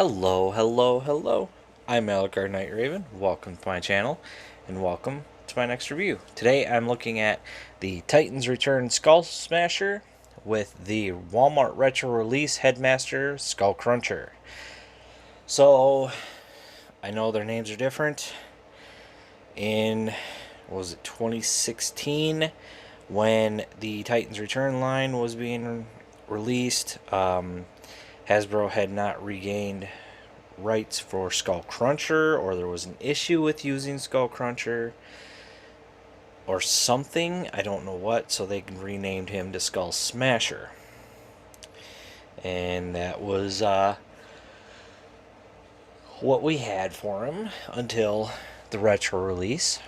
Hello, hello, hello. I'm Algar Night Raven. Welcome to my channel, and welcome to my next review. Today I'm looking at the Titans Return Skullsmasher with the Walmart Retro Release Headmaster Skullcruncher. So, I know their names are different. In, what was it, 2016, when the Titans Return line was being released, Hasbro had not regained rights for Skullcruncher, or there was an issue with using Skullcruncher or something, I don't know what, so they renamed him to Skullsmasher. And that was what we had for him until the retro release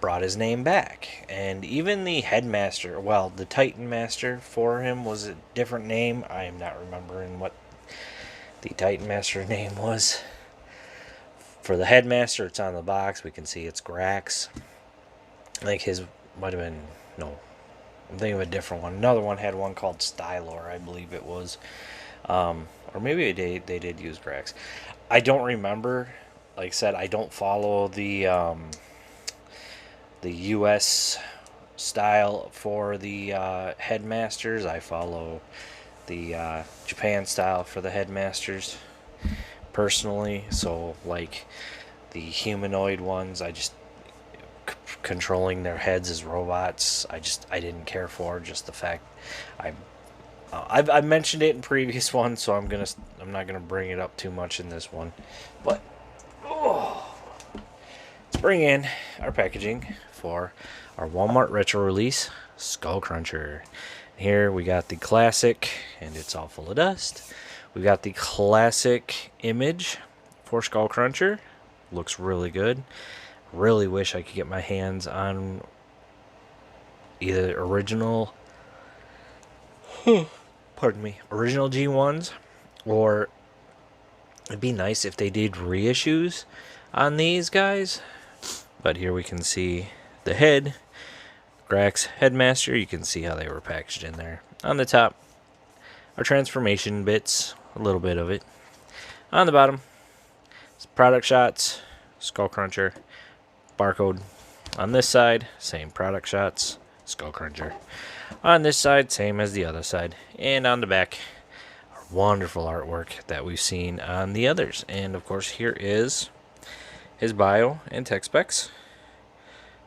brought his name back. And even the Headmaster, well, the Titan Master for him was a different name. I am not remembering what the Titan Master name was. For the Headmaster, it's on the box. We can see it's Grax. I think his might have been, no, I'm thinking of a different one. Another one had one called Stylor, I believe it was. Or maybe they did use Grax. I don't remember. Like I said, I don't follow the U.S. style for the Headmasters. I follow the Japan style for the Headmasters personally. So like the humanoid ones, I just controlling their heads as robots, I didn't care for. Just the fact I've mentioned it in previous ones, so I'm not gonna bring it up too much in this one. But let's bring in our packaging for our Walmart retro release Skullcruncher. Here we got the classic, and it's all full of dust. We got the classic image for Skullcruncher. Looks really good. Really wish I could get my hands on either original original G1s, or it'd be nice if they did reissues on these guys. But here we can see the head, Grax Headmaster. You can see how they were packaged in there. On the top, our transformation bits, a little bit of it. On the bottom, product shots, Skullcruncher, barcode. On this side, same product shots, Skullcruncher. On this side, same as the other side. And on the back, our wonderful artwork that we've seen on the others. And of course, here is his bio and tech specs.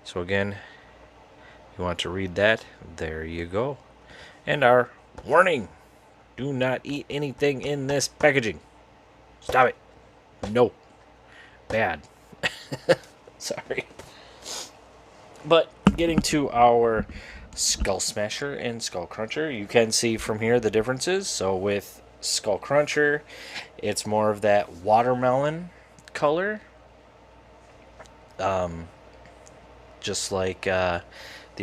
So again, you want to read that, there you go. And our warning: do not eat anything in this packaging. Stop it. No. Bad. Sorry. But getting to our Skullsmasher and Skullcruncher, you can see from here the differences. So with Skullcruncher, it's more of that watermelon color. Just like the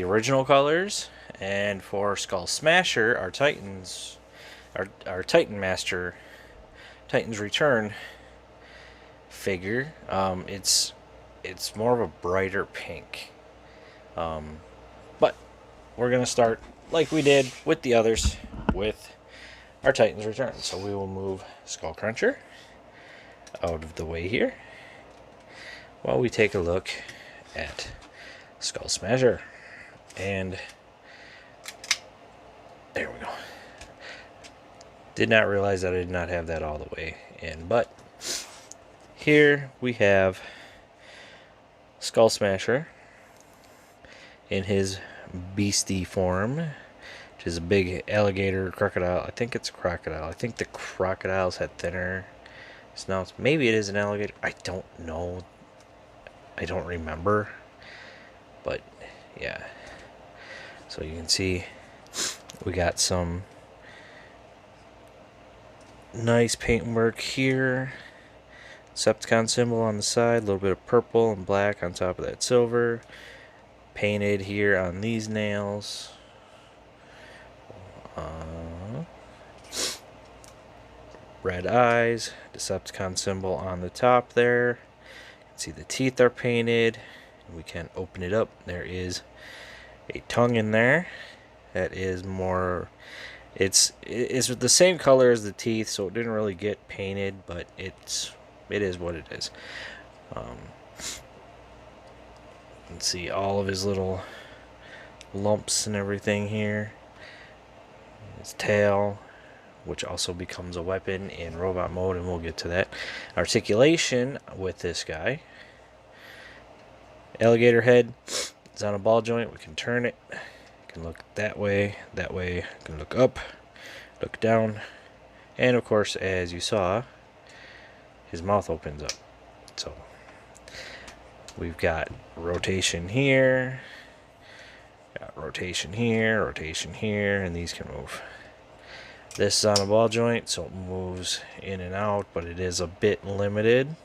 original colors. And for Skullsmasher, our Titans, our Titan Master, Titans Return figure, it's more of a brighter pink. But we're gonna start like we did with the others with our Titans Return. So we will move Skullcruncher out of the way here while we take a look at Skullsmasher. And there we go. Did not realize that I did not have that all the way in, but here we have Skullsmasher in his beastie form, which is a big alligator, crocodile. I think it's a crocodile. I think the crocodiles had thinner snouts. Maybe it is an alligator. I don't know. I don't remember. But yeah. So you can see we got some nice paintwork here. Decepticon symbol on the side, a little bit of purple and black on top of that silver. Painted here on these nails. Red eyes, Decepticon symbol on the top there. You can see the teeth are painted. We can open it up. There is a tongue in there that is more It's the same color as the teeth, so it didn't really get painted, but it is what it is. You can see all of his little lumps and everything here. His tail, which also becomes a weapon in robot mode, and we'll get to that. Articulation with this guy. Alligator head. It's on a ball joint. We can turn it. You can look that way, that way. You can look up, look down, and of course, as you saw, his mouth opens up. So we've got rotation here, got rotation here, and these can move. This is on a ball joint, so it moves in and out, but it is a bit limited.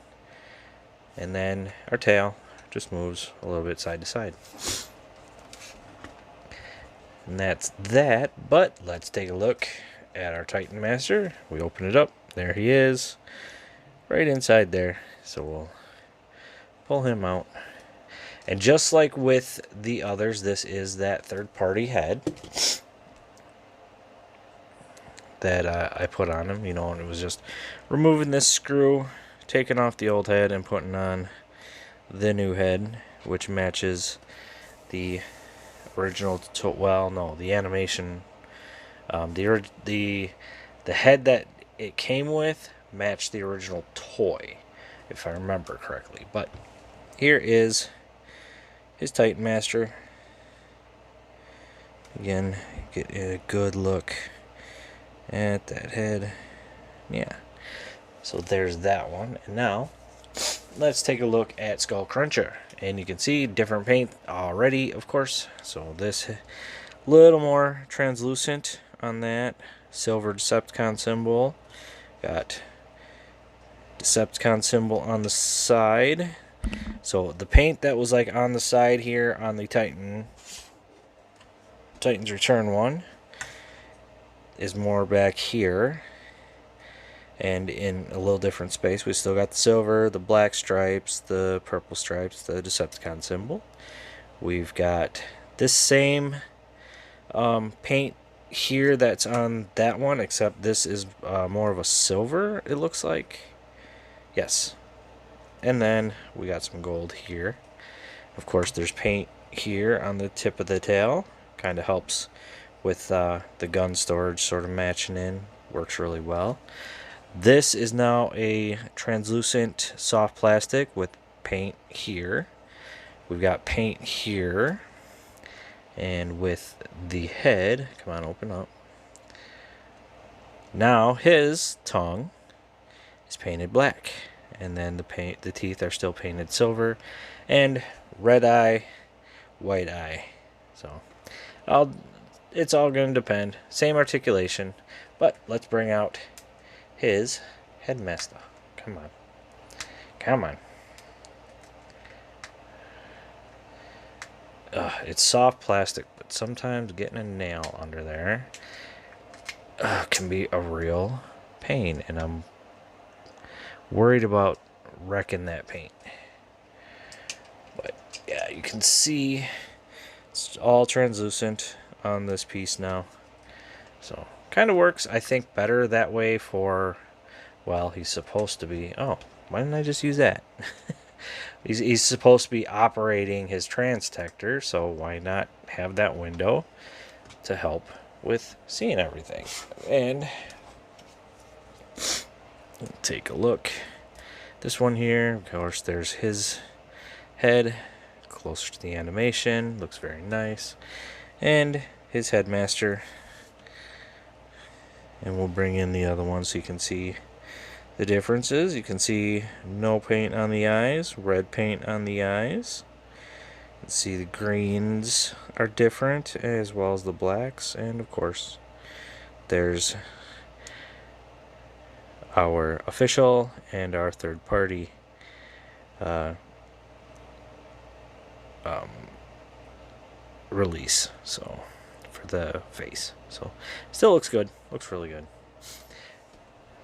And then our tail just moves a little bit side to side. And that's that, but let's take a look at our Titan Master. We open it up, there he is, right inside there. So we'll pull him out. And just like with the others, this is that third-party head that I put on him, you know, and it was just removing this screw, taking off the old head, and putting on the new head, which matches the original. The animation, the head that it came with matched the original toy, if I remember correctly. But here is his Titan Master. Again, get a good look at that head. Yeah, so there's that one. And now let's take a look at Skullcruncher, and you can see different paint already, of course. So this little more translucent on that silver Decepticon symbol. Got Decepticon symbol on the side. So the paint that was like on the side here on the Titan's Return one is more back here and in a little different space. We still got the silver, the black stripes, the purple stripes, the Decepticon symbol. We've got this same paint here that's on that one, except this is more of a silver, it looks like. Yes. And then we got some gold here. Of course, there's paint here on the tip of the tail. Kind of helps with the gun storage sort of matching in. Works really well. This is now a translucent soft plastic with paint here. We've got paint here. And with the head, come on, open up. Now his tongue is painted black. And then the teeth are still painted silver. And red eye, white eye. So it's all going to depend. Same articulation. But let's bring out his Headmaster. Come on. Come on. It's soft plastic, but sometimes getting a nail under there can be a real pain, and I'm worried about wrecking that paint. But yeah, you can see it's all translucent on this piece now. So kind of works, I think, better that way for, well, he's supposed to be, oh, why didn't I just use that? He's supposed to be operating his transdetector, so why not have that window to help with seeing everything? And take a look. This one here, of course, there's his head closer to the animation. Looks very nice. And his Headmaster. And we'll bring in the other one so you can see the differences. You can see no paint on the eyes, red paint on the eyes. You can see the greens are different as well as the blacks. And of course, there's our official and our third party release, so for the face. So still looks good, looks really good.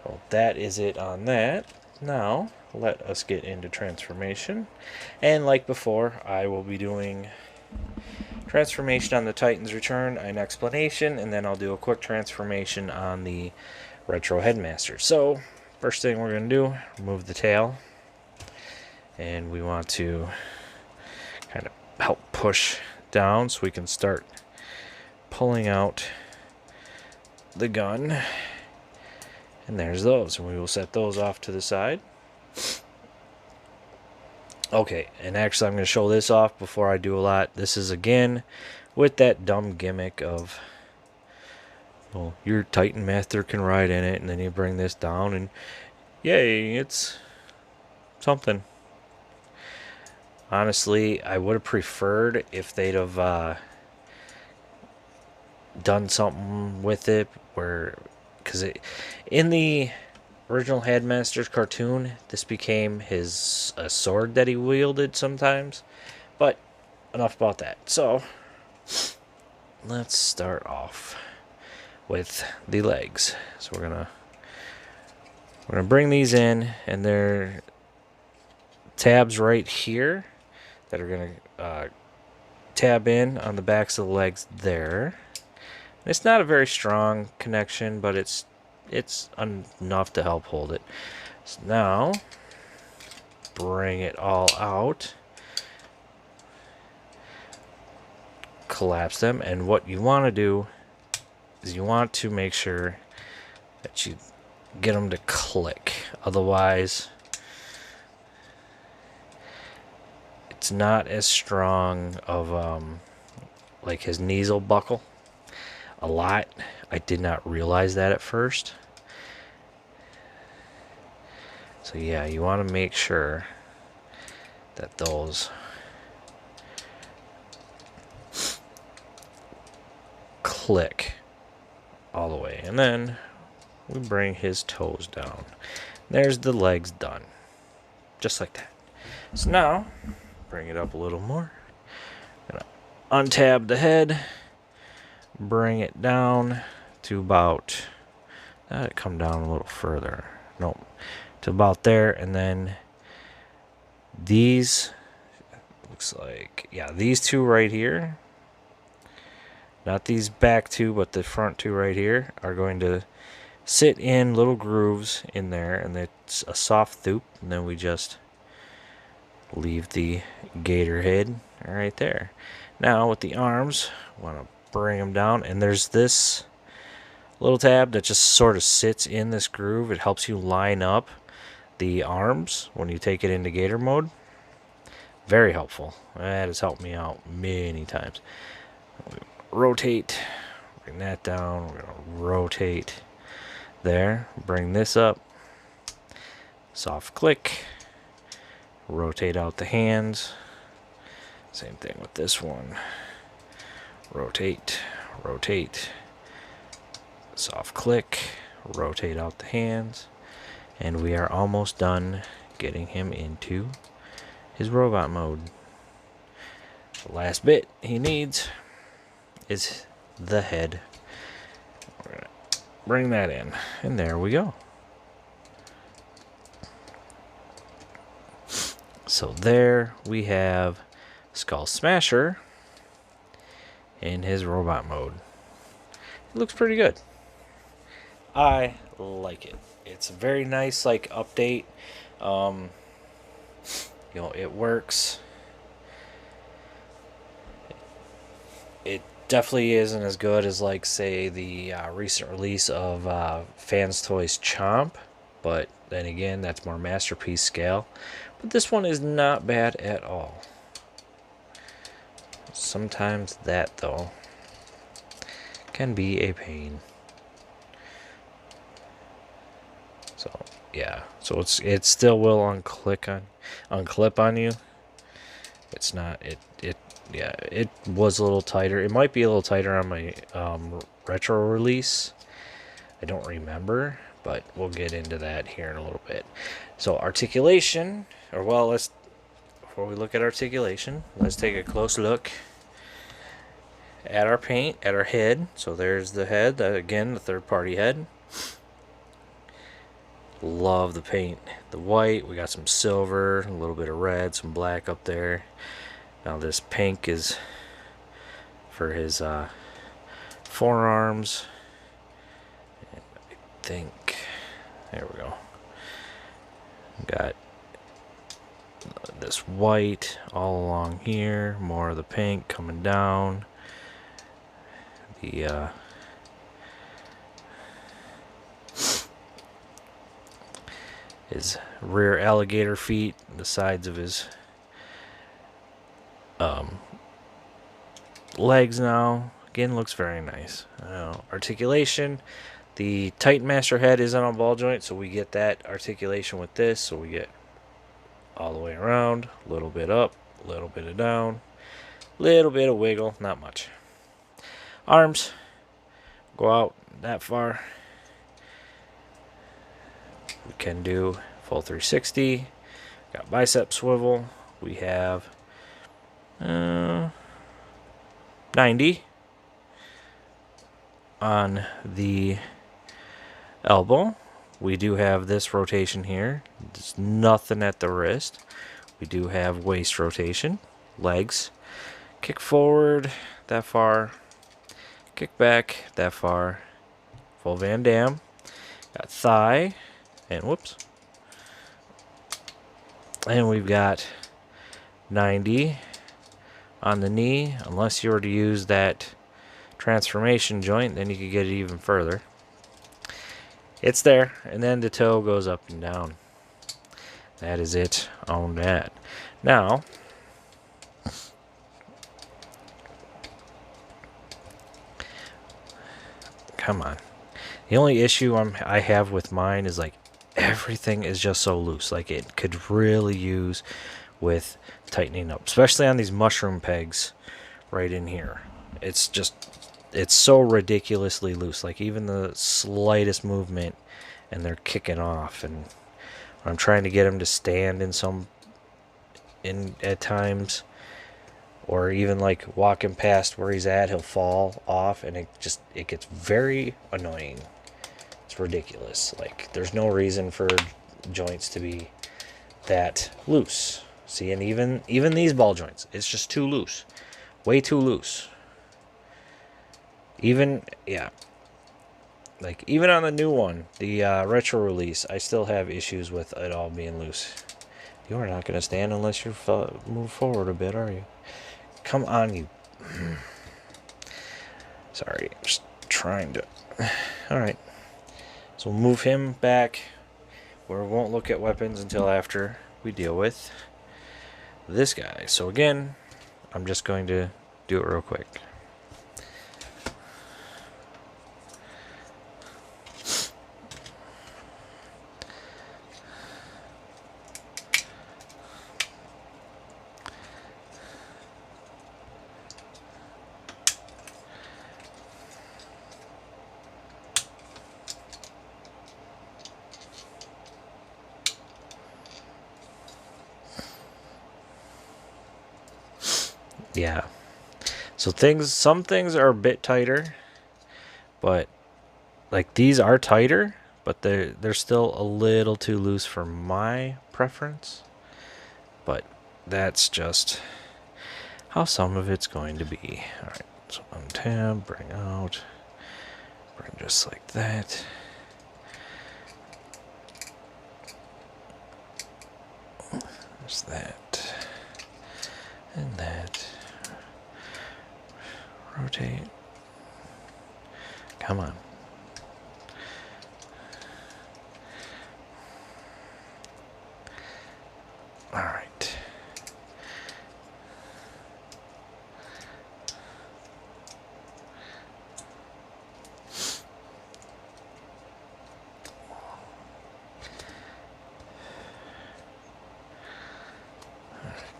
Well, that is it on that. Now let us get into transformation, and like before, I will be doing transformation on the Titan's Return, an explanation, and then I'll do a quick transformation on the Retro Headmaster. So, first thing we're going to do, remove the tail. And we want to kind of help push down so we can start pulling out the gun. And there's those, and we will set those off to the side. Okay, and actually I'm going to show this off before I do a lot. This is again with that dumb gimmick of, well, your Titan Master can ride in it, and then you bring this down, and yay, it's something. Honestly, I would have preferred if they'd have done something with it where, because in the original Headmaster's cartoon, this became his a sword that he wielded sometimes. But enough about that. So let's start off with the legs. So we're gonna bring these in, and they're tabs right here that are gonna tab in on the backs of the legs there. It's not a very strong connection, but it's enough to help hold it. So now, bring it all out. Collapse them, and what you want to do is you want to make sure that you get them to click. Otherwise, it's not as strong of like his knees will buckle a lot. I did not realize that at first. So yeah, you want to make sure that those click all the way. And then we bring his toes down. There's the legs done. Just like that. So now, bring it up a little more. Gonna untab the head. Bring it down to about, come down a little further. Nope. To about there, and then these, looks like, yeah, these two right here, not these back two, but the front two right here, are going to sit in little grooves in there, and it's a soft thoop, and then we just leave the gator head right there. Now with the arms, want to bring them down, and there's this little tab that just sort of sits in this groove. It helps you line up the arms when you take it into gator mode. Very helpful. That has helped me out many times. Rotate, bring that down. We're going to rotate there, bring this up, soft click, rotate out the hands. Same thing with this one. Rotate, rotate, soft click, rotate out the hands, and we are almost done getting him into his robot mode. The last bit he needs is the head. We're gonna bring that in, and there we go. So there we have Skullsmasher in his robot mode. It looks pretty good. I like it. It's a very nice, like, update. You know, it works. It definitely isn't as good as, like, say, the recent release of Fans Toys Chomp, but then again, that's more masterpiece scale. But this one is not bad at all. Sometimes that, though, can be a pain. So yeah, so it still will unclip on you. It's not yeah, it was a little tighter. It might be a little tighter on my retro release. I don't remember, but we'll get into that here in a little bit. So articulation, or well, before we look at articulation, let's take a close look at our paint, at our head. So there's the head, again, the third-party head. Love the paint. The white, we got some silver, a little bit of red, some black up there. Now this pink is for his forearms. And I think, there we go. Got this white all along here, more of the pink coming down. The his rear alligator feet, the sides of his legs now. Again, looks very nice. Articulation. The Headmaster head isn't on ball joint, so we get that articulation with this. So we get all the way around, a little bit up, a little bit of down, little bit of wiggle, not much. Arms go out that far. We can do full 360. Got bicep swivel. We have 90 on the elbow. We do have this rotation here. There's nothing at the wrist. We do have waist rotation. Legs. Kick forward that far. Kick back that far. Full Van Damme. Got thigh. And whoops. And we've got 90 on the knee. Unless you were to use that transformation joint, then you could get it even further. It's there, and then the toe goes up and down. That is it on that. Now, come on. The only issue I have with mine is like everything is just so loose. Like it could really use with tightening up, especially on these mushroom pegs right in here. It's so ridiculously loose. Like even the slightest movement and they're kicking off. And I'm trying to get him to stand at times, or even like walking past where he's at, he'll fall off, and it gets very annoying. It's ridiculous. Like there's no reason for joints to be that loose. See, and even these ball joints, it's just too loose. Way too loose. Even on the new one, the retro release, I still have issues with it all being loose. You are not going to stand unless you move forward a bit, are you? Come on, you. Sorry, just trying to. All right. So we'll move him back where we won't look at weapons until after we deal with this guy. So again, I'm just going to do it real quick. Yeah. So some things are a bit tighter, but like these are tighter, but they're still a little too loose for my preference. But that's just how some of it's going to be. All right. So untab, bring out, bring just like that. There's that and that. Rotate. Come on. All right.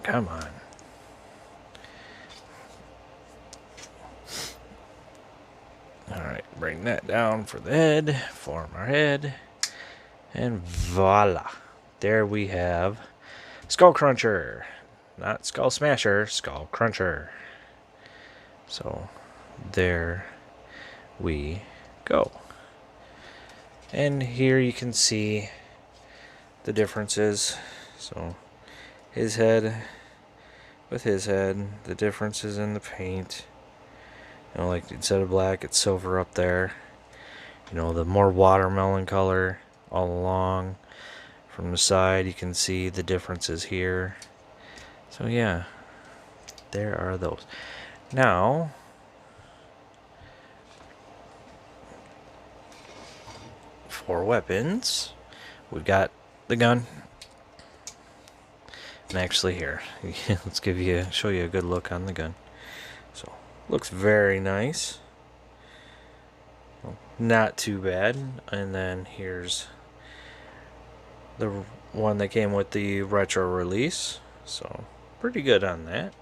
Come on. Alright, bring that down for the head, form our head, and voila. There we have Skullcruncher. Not Skullsmasher, Skullcruncher. So, there we go. And here you can see the differences. So, his head with his head, the differences in the paint. You know, like instead of black, it's silver up there. You know, the more watermelon color all along. From the side, you can see the differences here. So yeah, there are those. Now, for weapons, we've got the gun. And actually here, let's show you a good look on the gun. So, looks very nice. Well, not too bad. And then here's the one that came with the retro release. So, pretty good on that.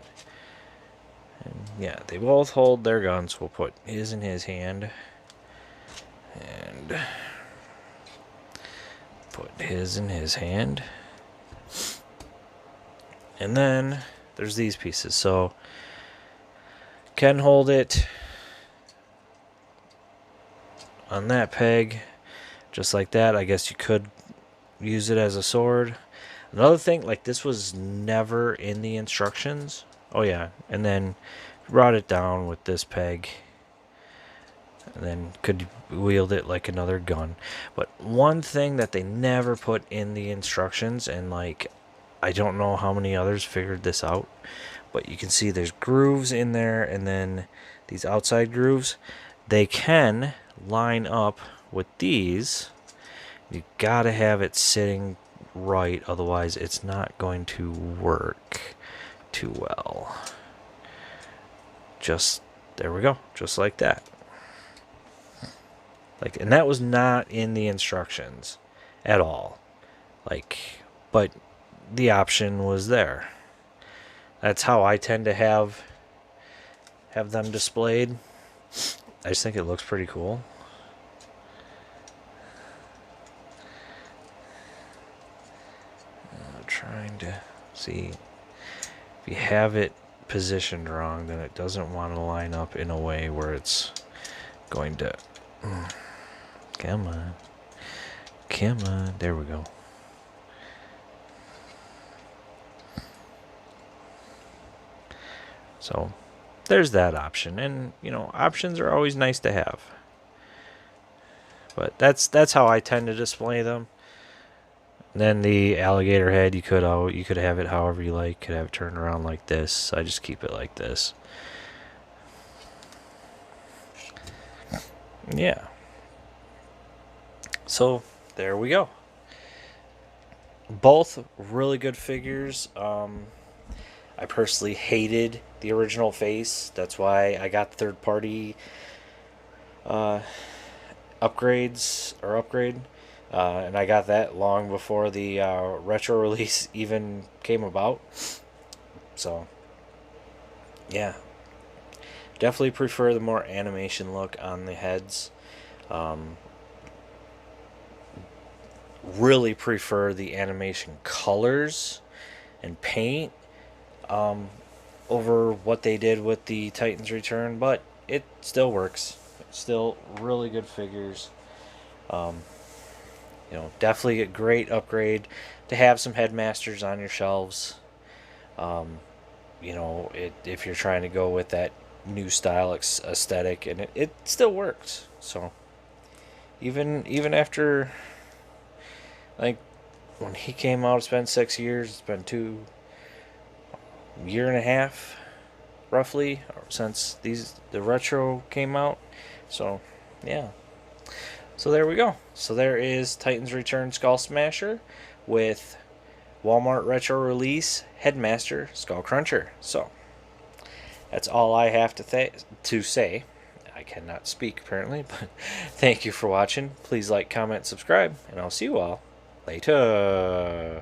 And yeah, they both hold their guns. We'll put his in his hand. And put his in his hand. And then there's these pieces. So can hold it on that peg just like that. I guess you could use it as a sword. Another thing, like this was never in the instructions. Oh yeah, and then brought it down with this peg. And then could wield it like another gun. But one thing that they never put in the instructions, and like I don't know how many others figured this out, but you can see there's grooves in there, and then these outside grooves, they can line up with these. You gotta have it sitting right, otherwise it's not going to work too well. Just, there we go, just like that. Like, and that was not in the instructions at all. Like, but the option was there. That's how I tend to have them displayed. I just think it looks pretty cool. I'm trying to see if you have it positioned wrong, then it doesn't want to line up in a way where it's going to come on, there we go. So there's that option, and you know, options are always nice to have. But that's how I tend to display them. And then the alligator head, you could have it however you like. You could have it turned around like this. I just keep it like this. Yeah. So there we go. Both really good figures. I personally hated the original face. That's why I got third party upgrade. And I got that long before the retro release even came about. So, yeah. Definitely prefer the more animation look on the heads. Really prefer the animation colors and paint over what they did with the Titans Return, but it still works. It's still really good figures. You know, definitely a great upgrade to have some Headmasters on your shelves. You know, if you're trying to go with that new style aesthetic, and it still works. So even after, like, when he came out, it's been 6 years. It's been 2.5 years roughly since the retro came out. So yeah. So there we go. So there is Titans Return Skullsmasher with Walmart retro release Headmaster Skullcruncher. So that's all I have to say. I cannot speak apparently, but thank you for watching. Please like, comment, subscribe, and I'll see you all later.